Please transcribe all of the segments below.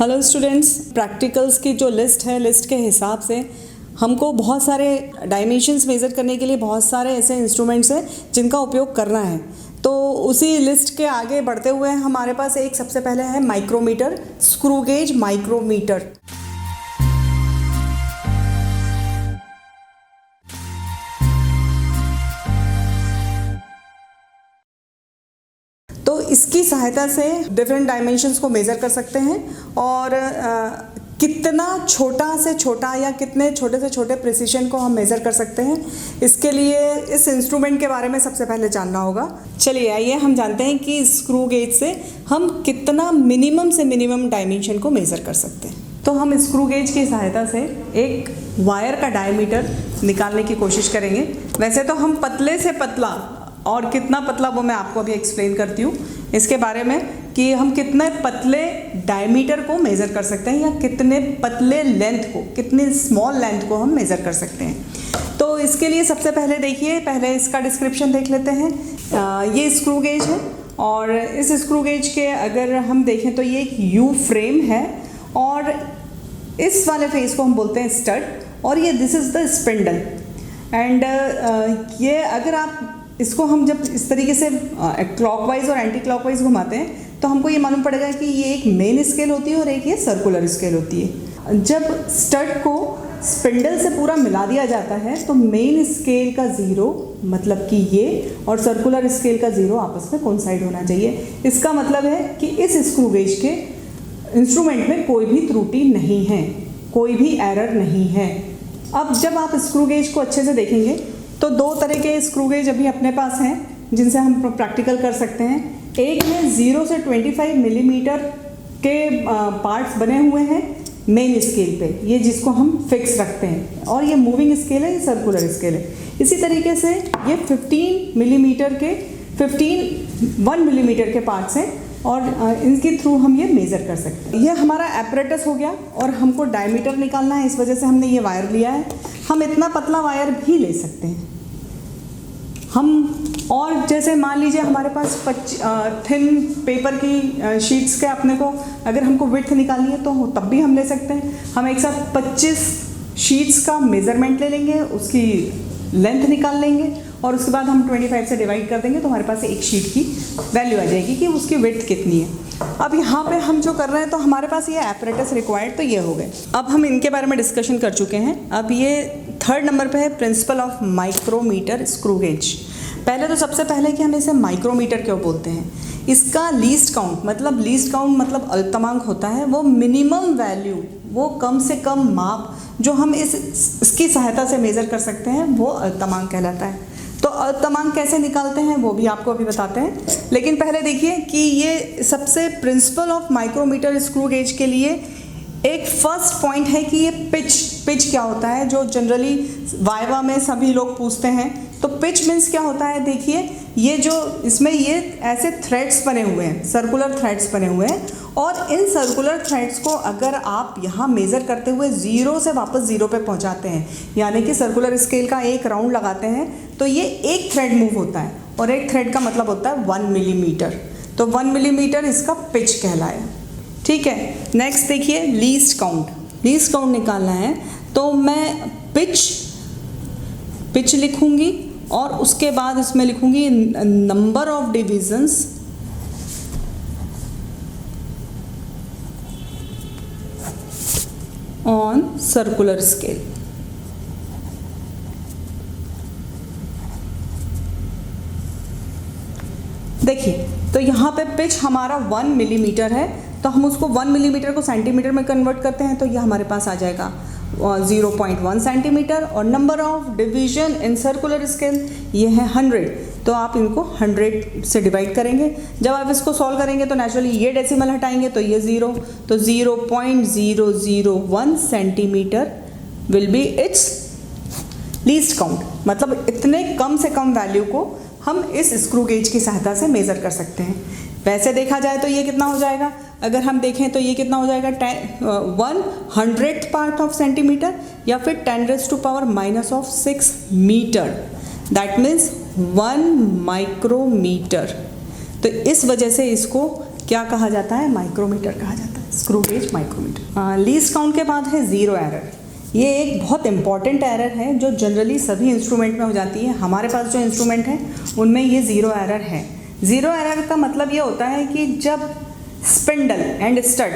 Hello students, practicals की जो list है, लिस्ट के हिसाब से हमको बहुत सारे डायमेंशंस मेज़र करने के लिए बहुत सारे ऐसे इंस्ट्रूमेंट्स हैं जिनका उपयोग करना है। तो उसी लिस्ट के आगे बढ़ते हुए हमारे पास एक सबसे पहले है माइक्रोमीटर, स्क्रू गेज माइक्रोमीटर। तो इसकी सहायता से डिफरेंट डायमेंशंस को मेज़र कर सकते हैं और कितना छोटा से छोटा या कितने छोटे से छोटे प्रिसीशन को हम मेज़र कर सकते हैं, इसके लिए इस इंस्ट्रूमेंट के बारे में सबसे पहले जानना होगा। चलिए आइए हम जानते हैं कि स्क्रू गेज से हम कितना मिनिमम से मिनिमम डायमेंशन को मेज़र कर सकते हैं। तो हम स्क्रू गेज की सहायता से एक वायर का डायमीटर निकालने की कोशिश करेंगे। वैसे तो हम पतले से पतला, और कितना पतला वो मैं आपको अभी एक्सप्लेन करती हूँ इसके बारे में, कि हम कितने पतले डायमीटर को मेज़र कर सकते हैं या कितने पतले लेंथ को, कितनी स्मॉल लेंथ को हम मेज़र कर सकते हैं। तो इसके लिए सबसे पहले देखिए, पहले इसका डिस्क्रिप्शन देख लेते हैं। ये स्क्रू गेज है और इस स्क्रू गेज के अगर हम देखें तो ये एक यू फ्रेम है और इस वाले फेस को हम बोलते हैं स्टड और ये this is the spindle. And ये अगर आप इसको हम जब इस तरीके से क्लॉकवाइज और एंटी क्लॉकवाइज घुमाते हैं तो हमको ये मालूम पड़ेगा कि ये एक मेन स्केल होती है और एक ये सर्कुलर स्केल होती है। जब स्टड को स्पिंडल से पूरा मिला दिया जाता है तो मेन स्केल का ज़ीरो, मतलब कि ये, और सर्कुलर स्केल का ज़ीरो आपस में कोइंसाइड होना चाहिए। इसका मतलब है कि इस स्क्रू गेज के इंस्ट्रूमेंट में कोई भी त्रुटि नहीं है, कोई भी एरर नहीं है। अब जब आप स्क्रू गेज को अच्छे से देखेंगे तो दो तरह के स्क्रू गेज अभी अपने पास हैं जिनसे हम प्रैक्टिकल कर सकते हैं। एक में 0 से 25 मिलीमीटर के पार्ट्स बने हुए हैं मेन स्केल पे, ये जिसको हम फिक्स रखते हैं, और ये मूविंग स्केल है, ये सर्कुलर स्केल है। इसी तरीके से ये 1 मिलीमीटर के पार्ट्स हैं और इनके थ्रू हम ये मेज़र कर सकते हैं। ये हमारा एपरेटस हो गया और हमको डायमीटर निकालना है, इस वजह से हमने ये वायर लिया है। हम इतना पतला वायर भी ले सकते हैं हम, और जैसे मान लीजिए हमारे पास थिन पेपर की शीट्स के अपने को अगर हमको विड्थ निकालनी है तो तब भी हम ले सकते हैं। हम एक साथ 25 शीट्स का मेज़रमेंट ले लेंगे, उसकी लेंथ निकाल लेंगे और उसके बाद हम 25 से डिवाइड कर देंगे तो हमारे पास एक शीट की वैल्यू आ जाएगी कि उसकी विड्थ कितनी है। अब यहाँ पे हम जो कर रहे हैं तो हमारे पास ये एपरेटस रिक्वायर्ड तो ये हो गए। अब हम इनके बारे में डिस्कशन कर चुके हैं। अब ये 3rd नंबर पे है principle of micrometer screw gauge. पहले तो सबसे पहले कि हम इसे माइक्रोमीटर क्यों बोलते हैं, इसका लीस्ट काउंट मतलब अल्पतमांक होता है, वो मिनिमम वैल्यू, वो कम से कम माप जो हम इसकी सहायता से मेज़र कर सकते हैं वो अल्पतमांक कहलाता है। तो अल्पतमांक कैसे निकालते हैं वो भी आपको अभी बताते हैं, लेकिन पहले देखिए कि ये सबसे principle of micrometer screw gauge के लिए एक फर्स्ट पॉइंट है कि ये पिच क्या होता है, जो जनरली वाइवा में सभी लोग पूछते हैं। तो पिच मीन्स क्या होता है, देखिए ये जो इसमें ये ऐसे थ्रेड्स बने हुए हैं, सर्कुलर थ्रेड्स बने हुए हैं, और इन सर्कुलर थ्रेड्स को अगर आप यहाँ मेज़र करते हुए 0 से वापस 0 पे पहुँचाते हैं, यानी कि सर्कुलर स्केल का एक राउंड लगाते हैं, तो ये एक थ्रेड मूव होता है और एक थ्रेड का मतलब होता है 1 मिलीमीटर। तो 1 मिलीमीटर इसका पिच कहलाए। ठीक है, नेक्स्ट देखिए लीस्ट काउंट निकालना है तो मैं पिच लिखूंगी और उसके बाद इसमें लिखूंगी number of divisions on circular scale. देखिए तो यहाँ पे पिच हमारा 1 मिलीमीटर है, तो हम उसको 1 मिलीमीटर को सेंटीमीटर में कन्वर्ट करते हैं तो ये हमारे पास आ जाएगा 0.1 सेंटीमीटर, और number of division in circular scale ये है 100, तो आप इनको 100 से डिवाइड करेंगे। जब आप इसको सॉल्व करेंगे तो नेचुरली ये डेसिमल हटाएंगे तो ये 0, तो 0.001 centimetre will be it's least count. मतलब इतने कम से कम वैल्यू को हम इस स्क्रू गेज की सहायता से मेज़र कर सकते हैं। वैसे देखा जाए तो ये कितना हो जाएगा, अगर हम देखें तो ये कितना हो जाएगा 1/100th पार्ट ऑफ सेंटीमीटर या फिर 10⁻⁻⁶ मीटर, दैट मीन्स 1 माइक्रोमीटर। तो इस वजह से इसको क्या कहा जाता है, माइक्रोमीटर कहा जाता है। Screw gauge micrometer. Least count के बाद है ज़ीरो एरर। ये एक बहुत इंपॉर्टेंट एरर है जो जनरली सभी इंस्ट्रूमेंट में हो जाती है। हमारे पास जो इंस्ट्रूमेंट है उनमें ये ज़ीरो एरर है। ज़ीरो एरर का मतलब ये होता है कि जब स्पिंडल एंड स्टड,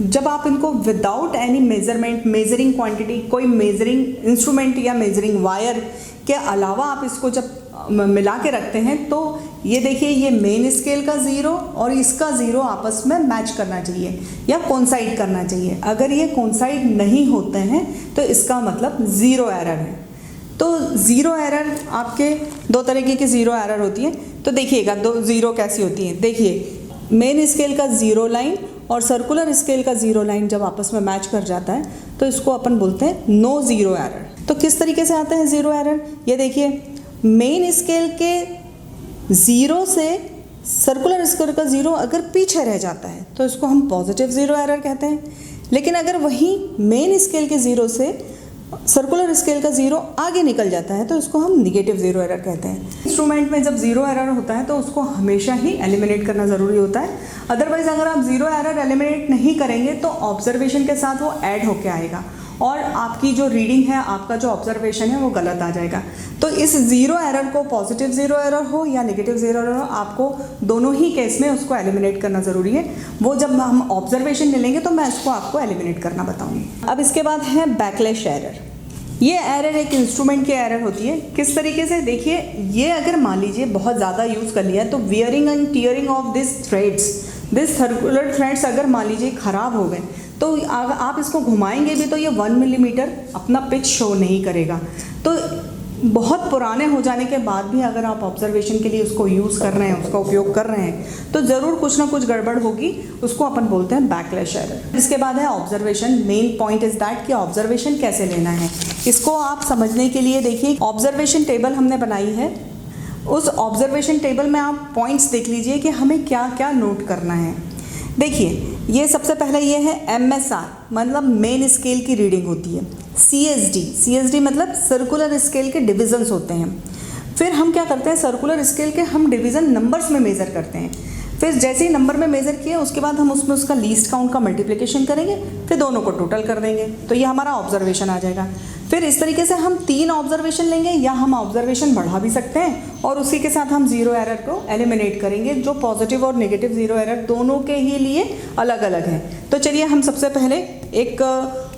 जब आप इनको without any measurement, measuring quantity, कोई मेजरिंग इंस्ट्रूमेंट या मेजरिंग वायर के अलावा आप इसको जब मिला के रखते हैं तो ये देखिए, ये मेन स्केल का ज़ीरो और इसका ज़ीरो आपस में मैच करना चाहिए या कोइंसाइड करना चाहिए। अगर ये कोइंसाइड नहीं होते हैं तो इसका मतलब ज़ीरो एरर है। तो ज़ीरो एरर, आपके दो तरीके की ज़ीरो एरर होती है। तो देखिएगा दो ज़ीरो कैसी होती है। देखिए, मेन स्केल का ज़ीरो लाइन और सर्कुलर स्केल का ज़ीरो लाइन जब आपस में मैच कर जाता है तो इसको अपन बोलते हैं नो ज़ीरो एरर। तो किस तरीके से आते हैं ज़ीरो एरर, ये देखिए, मेन स्केल के ज़ीरो से सर्कुलर स्केल का ज़ीरो अगर पीछे रह जाता है तो इसको हम पॉजिटिव ज़ीरो एरर कहते हैं। लेकिन अगर वही मेन स्केल के ज़ीरो से सर्कुलर स्केल का ज़ीरो आगे निकल जाता है तो इसको हम निगेटिव ज़ीरो एरर कहते हैं। इंस्ट्रूमेंट में जब ज़ीरो एरर होता है तो उसको हमेशा ही एलिमिनेट करना ज़रूरी होता है। अदरवाइज़ अगर आप ज़ीरो एरर एलिमिनेट नहीं करेंगे तो ऑब्जर्वेशन के साथ वो ऐड होके आएगा और आपकी जो रीडिंग है, आपका जो ऑब्जर्वेशन है वो गलत आ जाएगा। तो इस ज़ीरो एरर को, पॉजिटिव ज़ीरो एरर हो या नेगेटिव ज़ीरो एरर हो, आपको दोनों ही केस में उसको एलिमिनेट करना ज़रूरी है। वो जब हम ऑब्जर्वेशन ले लेंगे तो मैं इसको आपको एलिमिनेट करना बताऊँगी। अब इसके बाद है बैकलैश एरर। ये एरर एक इंस्ट्रूमेंट की एरर होती है। किस तरीके से, देखिए, ये अगर मान लीजिए बहुत ज़्यादा यूज़ कर लिया तो wearing and tearing of this threads, this circular threads अगर मान लीजिए ख़राब हो गए तो आप इसको घुमाएंगे भी तो ये 1 मिलीमीटर अपना पिच शो नहीं करेगा। तो बहुत पुराने हो जाने के बाद भी अगर आप ऑब्जर्वेशन के लिए उसको यूज़ कर रहे हैं, उसका उपयोग कर रहे हैं, तो ज़रूर कुछ ना कुछ गड़बड़ होगी। उसको अपन बोलते हैं बैकलैश एरर। इसके बाद है observation. Main point is that कि ऑब्जर्वेशन कैसे लेना है। इसको आप समझने के लिए देखिए, ऑब्जर्वेशन टेबल हमने बनाई है। उस ऑब्जर्वेशन टेबल में आप पॉइंट्स देख लीजिए कि हमें क्या क्या नोट करना है। देखिए, ये सबसे पहले ये है MSR, मतलब मेन स्केल की रीडिंग होती है। CSD मतलब सर्कुलर स्केल के डिविजन्स होते हैं। फिर हम क्या करते हैं, सर्कुलर स्केल के हम डिवीज़न नंबर्स में मेज़र करते हैं। फिर जैसे ही नंबर में मेज़र किया उसके बाद हम उसमें उसका लीस्ट काउंट का मल्टीप्लिकेशन करेंगे, फिर दोनों को टोटल कर देंगे, तो ये हमारा ऑब्जर्वेशन आ जाएगा। फिर इस तरीके से हम 3 ऑब्जर्वेशन लेंगे या हम ऑब्जर्वेशन बढ़ा भी सकते हैं और उसी के साथ हम ज़ीरो एरर को एलिमिनेट करेंगे, जो पॉजिटिव और नेगेटिव ज़ीरो एरर दोनों के ही लिए अलग अलग है। तो चलिए हम सबसे पहले एक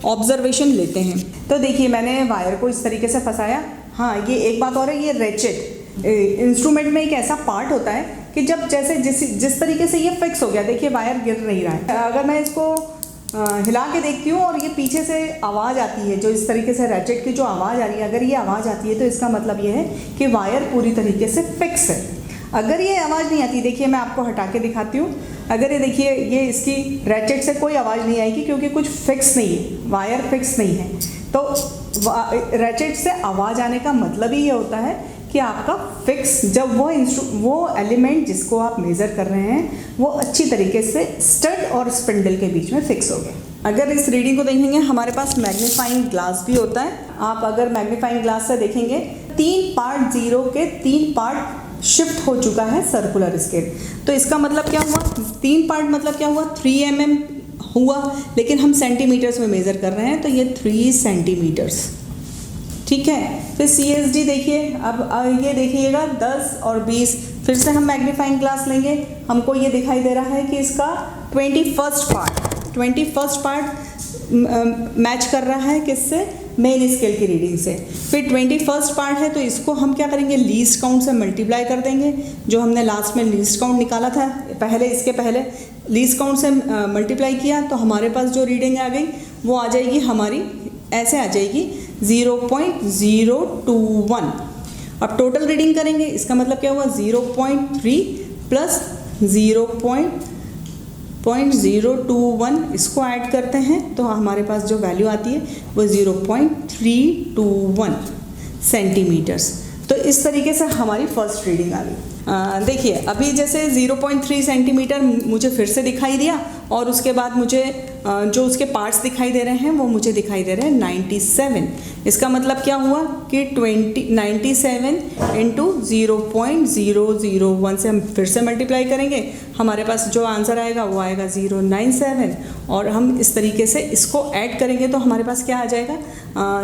ऑब्जर्वेशन लेते हैं। तो देखिए, मैंने वायर को इस तरीके से फंसाया। हाँ, ये एक बात और है, ये रेचेट इंस्ट्रूमेंट में एक ऐसा पार्ट होता है कि जब जैसे जिस तरीके से ये फिक्स हो गया, देखिए वायर गिर नहीं रहा है। अगर मैं इसको हिला के देखती हूँ और ये पीछे से आवाज़ आती है, जो इस तरीके से रैचेट की जो आवाज़ आ रही है, अगर ये आवाज़ आती है तो इसका मतलब ये है कि वायर पूरी तरीके से फिक्स है। अगर ये आवाज़ नहीं आती, देखिए मैं आपको हटा के दिखाती हूँ। अगर ये देखिए, ये इसकी रैचेट से कोई आवाज़ नहीं आएगी क्योंकि कुछ फिक्स नहीं है, वायर फिक्स नहीं है। तो रैचेट से आवाज़ आने का मतलब ही ये होता है कि आपका फिक्स, जब वो एलिमेंट जिसको आप मेज़र कर रहे हैं वो अच्छी तरीके से स्टड और स्पिंडल के बीच में फिक्स हो गया। अगर इस रीडिंग को देखेंगे, हमारे पास मैग्नीफाइंग ग्लास भी होता है। आप अगर मैग्नीफाइंग ग्लास से देखेंगे, 3 पार्ट ज़ीरो के 3 पार्ट शिफ्ट हो चुका है सर्कुलर स्केल। तो इसका मतलब क्या हुआ, 3 पार्ट मतलब क्या हुआ, 3 mm हुआ, लेकिन हम सेंटीमीटर्स में मेज़र कर रहे हैं तो ये 3 सेंटीमीटर्स, ठीक है। फिर CSD देखिए, अब ये देखिएगा 10 और 20। फिर से हम मैग्नीफाइंग ग्लास लेंगे, हमको ये दिखाई दे रहा है कि इसका 21st पार्ट मैच कर रहा है किससे, मेन स्केल की रीडिंग से। फिर 21st पार्ट है तो इसको हम क्या करेंगे, लीस्ट काउंट से मल्टीप्लाई कर देंगे। जो हमने लास्ट में लीस्ट काउंट निकाला था पहले, इसके पहले लीस्ट काउंट से मल्टीप्लाई किया तो हमारे पास जो रीडिंग आ गई वो आ जाएगी हमारी, ऐसे आ जाएगी 0.021। अब टोटल रीडिंग करेंगे, इसका मतलब क्या हुआ, 0.3 प्लस 0.021, इसको ऐड करते हैं तो हमारे पास जो वैल्यू आती है वो 0.321 सेंटीमीटर्स। तो इस तरीके से हमारी फर्स्ट रीडिंग आ गई। देखिए अभी जैसे 0.3 सेंटीमीटर मुझे फिर से दिखाई दिया और उसके बाद मुझे जो उसके पार्ट्स दिखाई दे रहे हैं वो मुझे दिखाई दे रहे हैं 97। इसका मतलब क्या हुआ कि 97 इंटू 0.001 से हम फिर से मल्टीप्लाई करेंगे, हमारे पास जो आंसर आएगा वो आएगा 097 और हम इस तरीके से इसको ऐड करेंगे तो हमारे पास क्या आ जाएगा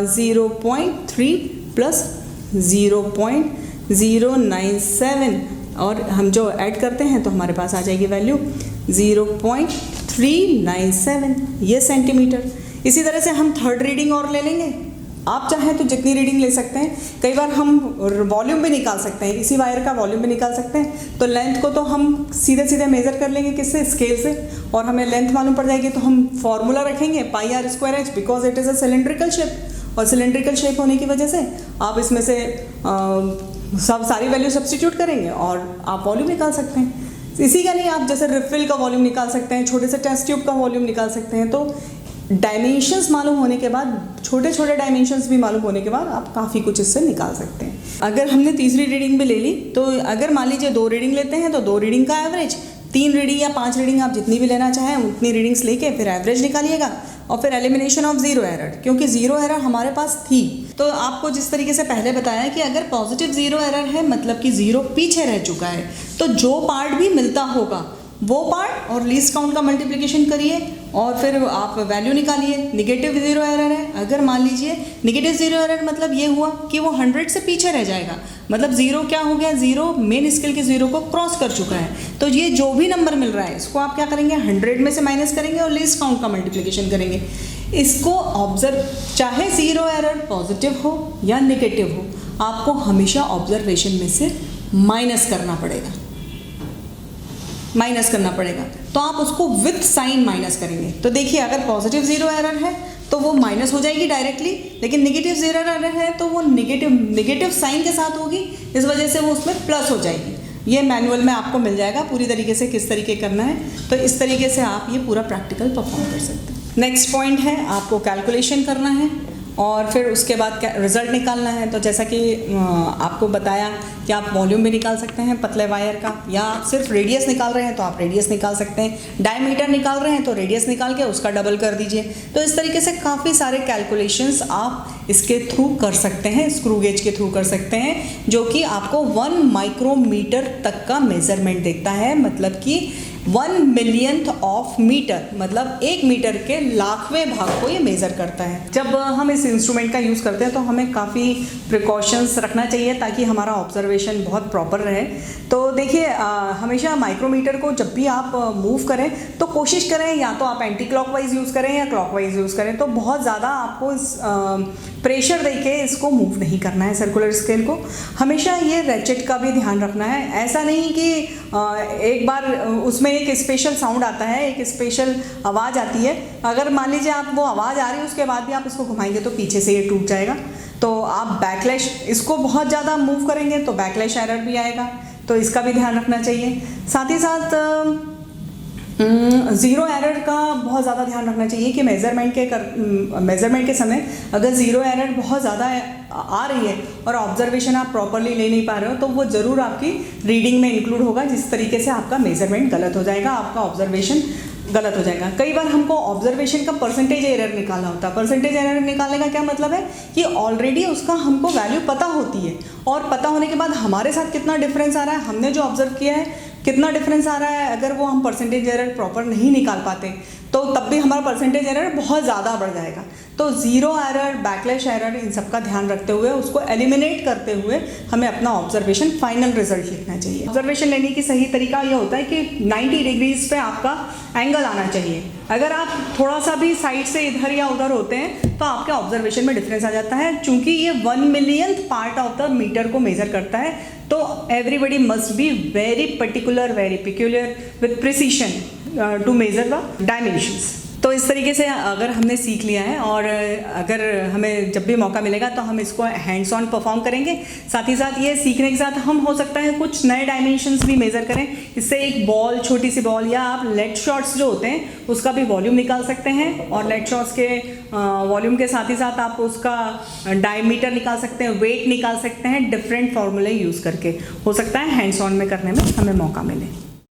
0.3 प्लस 0.097 और हम जो ऐड करते हैं तो हमारे पास आ जाएगी वैल्यू 0.397 ये सेंटीमीटर। इसी तरह से हम थर्ड रीडिंग और ले लेंगे। आप चाहें तो जितनी रीडिंग ले सकते हैं, कई बार हम वॉल्यूम भी निकाल सकते हैं, इसी वायर का वॉल्यूम भी निकाल सकते हैं। तो लेंथ को तो हम सीधे सीधे मेज़र कर लेंगे किससे, स्केल से, और हमें लेंथ मालूम पड़ जाएगी तो हम फॉर्मूला रखेंगे πr²h because it is a cylindrical shape, और सिलेंड्रिकल शेप होने की वजह से आप इसमें से सब सारी वैल्यू सब्स्टिट्यूट करेंगे और आप वॉल्यूम निकाल सकते हैं। इसी का नहीं, आप जैसे रिफिल का वॉल्यूम निकाल सकते हैं, छोटे से टेस्ट ट्यूब का वॉल्यूम निकाल सकते हैं। तो डायमेंशंस मालूम होने के बाद, छोटे छोटे डायमेंशंस भी मालूम होने के बाद आप काफ़ी कुछ इससे निकाल सकते हैं। अगर हमने तीसरी रीडिंग भी ले ली तो अगर मान लीजिए 2 रीडिंग लेते हैं तो 2 रीडिंग का एवरेज, 3 रीडिंग या 5 रीडिंग आप जितनी भी लेना चाहें उतनी रीडिंग्स लेके फिर एवरेज निकालिएगा और फिर एलिमिनेशन ऑफ ज़ीरो एरर, क्योंकि ज़ीरो एरर हमारे पास थी। तो आपको जिस तरीके से पहले बताया कि अगर पॉजिटिव ज़ीरो एरर है मतलब कि ज़ीरो पीछे रह चुका है, तो जो पार्ट भी मिलता होगा वो पार्ट और लीस्ट काउंट का मल्टीप्लिकेशन करिए और फिर आप वैल्यू निकालिए। निगेटिव ज़ीरो एरर है, अगर मान लीजिए निगेटिव ज़ीरो एरर मतलब ये हुआ कि वो 100 से पीछे रह जाएगा, मतलब ज़ीरो क्या हो गया, ज़ीरो मेन स्केल के ज़ीरो को क्रॉस कर चुका है। तो ये जो भी नंबर मिल रहा है इसको आप क्या करेंगे, 100 में से माइनस करेंगे और लीस्ट काउंट का मल्टीप्लिकेशन करेंगे। इसको ऑब्जर्व, चाहे ज़ीरो एरर पॉजिटिव हो या नेगेटिव हो, आपको हमेशा ऑब्जर्वेशन में से माइनस करना पड़ेगा, माइनस करना पड़ेगा। तो आप उसको विथ साइन माइनस करेंगे। तो देखिए अगर पॉजिटिव ज़ीरो एरर है तो वो माइनस हो जाएगी डायरेक्टली, लेकिन नेगेटिव ज़ीरो एरर है तो वो नेगेटिव साइन के साथ होगी, इस वजह से वो उसमें प्लस हो जाएगी। ये मैनुअल में आपको मिल जाएगा पूरी तरीके से किस तरीके करना है। तो इस तरीके से आप ये पूरा प्रैक्टिकल परफॉर्म कर सकते हैं। नेक्स्ट पॉइंट है आपको कैलकुलेशन करना है और फिर उसके बाद रिज़ल्ट निकालना है। तो जैसा कि आपको बताया कि आप वॉल्यूम भी निकाल सकते हैं पतले वायर का, या आप सिर्फ रेडियस निकाल रहे हैं तो आप रेडियस निकाल सकते हैं, डायमीटर निकाल रहे हैं तो रेडियस निकाल के उसका डबल कर दीजिए। तो इस तरीके से काफ़ी सारे कैलकुलेशंस आप इसके थ्रू कर सकते हैं, स्क्रू गेज के थ्रू कर सकते हैं, जो कि आपको 1 माइक्रोमीटर तक का मेजरमेंट देता है। मतलब कि 1 मिलियंथ ऑफ मीटर, मतलब 1 मीटर के लाखवें भाग को ये मेज़र करता है। जब हम इस इंस्ट्रूमेंट का यूज़ करते हैं तो हमें काफ़ी प्रिकॉशंस रखना चाहिए ताकि हमारा ऑब्जर्वेशन बहुत प्रॉपर रहे। तो देखिए हमेशा माइक्रोमीटर को जब भी आप मूव करें तो कोशिश करें या तो आप एंटी क्लॉकवाइज यूज़ करें या क्लॉकवाइज यूज़ करें। तो बहुत ज़्यादा आपको इस प्रेशर देके इसको मूव नहीं करना है सर्कुलर स्केल को। हमेशा ये रेचेट का भी ध्यान रखना है। ऐसा नहीं कि एक बार उसमें एक स्पेशल साउंड आता है, एक स्पेशल आवाज़ आती है, अगर मान लीजिए आप वो आवाज़ आ रही है उसके बाद भी आप इसको घुमाएंगे तो पीछे से ये टूट जाएगा। तो आप बैकलैश, इसको बहुत ज़्यादा मूव करेंगे तो बैकलैश एरर भी आएगा, तो इसका भी ध्यान रखना चाहिए। साथ ही साथ ज़ीरो एरर का बहुत ज़्यादा ध्यान रखना चाहिए कि मेज़रमेंट के समय अगर ज़ीरो एरर बहुत ज़्यादा आ रही है और ऑब्जर्वेशन आप प्रॉपरली ले नहीं पा रहे हो तो वो ज़रूर आपकी रीडिंग में इंक्लूड होगा, जिस तरीके से आपका मेज़रमेंट गलत हो जाएगा, आपका ऑब्जर्वेशन गलत हो जाएगा। कई बार हमको ऑब्जर्वेशन का परसेंटेज एरर निकालना होता है। परसेंटेज एरर निकालने का क्या मतलब है कि ऑलरेडी उसका हमको वैल्यू पता होती है और पता होने के बाद हमारे साथ कितना डिफरेंस आ रहा है, हमने जो ऑब्जर्व किया है कितना डिफरेंस आ रहा है, अगर वो हम परसेंटेज एरर प्रॉपर नहीं निकाल पाते तो तब भी हमारा परसेंटेज एरर बहुत ज़्यादा बढ़ जाएगा। तो ज़ीरो एरर, बैकलैश एरर, इन सब का ध्यान रखते हुए उसको एलिमिनेट करते हुए हमें अपना ऑब्जर्वेशन फाइनल रिजल्ट लिखना चाहिए। ऑब्जर्वेशन लेने की सही तरीका ये होता है कि 90 डिग्रीज पे आपका एंगल आना चाहिए। अगर आप थोड़ा सा भी साइड से इधर या उधर होते हैं तो आपके ऑब्जर्वेशन में डिफरेंस आ जाता है। चूँकि ये 1 millionth part of the metre को मेज़र करता है तो everybody must be very particular, very peculiar with precision to measure the dimensions. तो इस तरीके से अगर हमने सीख लिया है और अगर हमें जब भी मौका मिलेगा तो हम इसको हैंड्स ऑन परफॉर्म करेंगे। साथ ही साथ ये सीखने के साथ हम हो सकता है कुछ नए डायमेंशंस भी मेज़र करें। इससे एक बॉल, छोटी सी बॉल, या आप लेड शॉट्स जो होते हैं उसका भी वॉल्यूम निकाल सकते हैं, और लेड शॉट्स के वॉल्यूम के साथ ही साथ आप उसका डायमीटर निकाल सकते हैं, वेट निकाल सकते हैं, डिफरेंट फार्मूले यूज़ करके। हो सकता है हैंड्स ऑन में करने में हमें मौका मिले।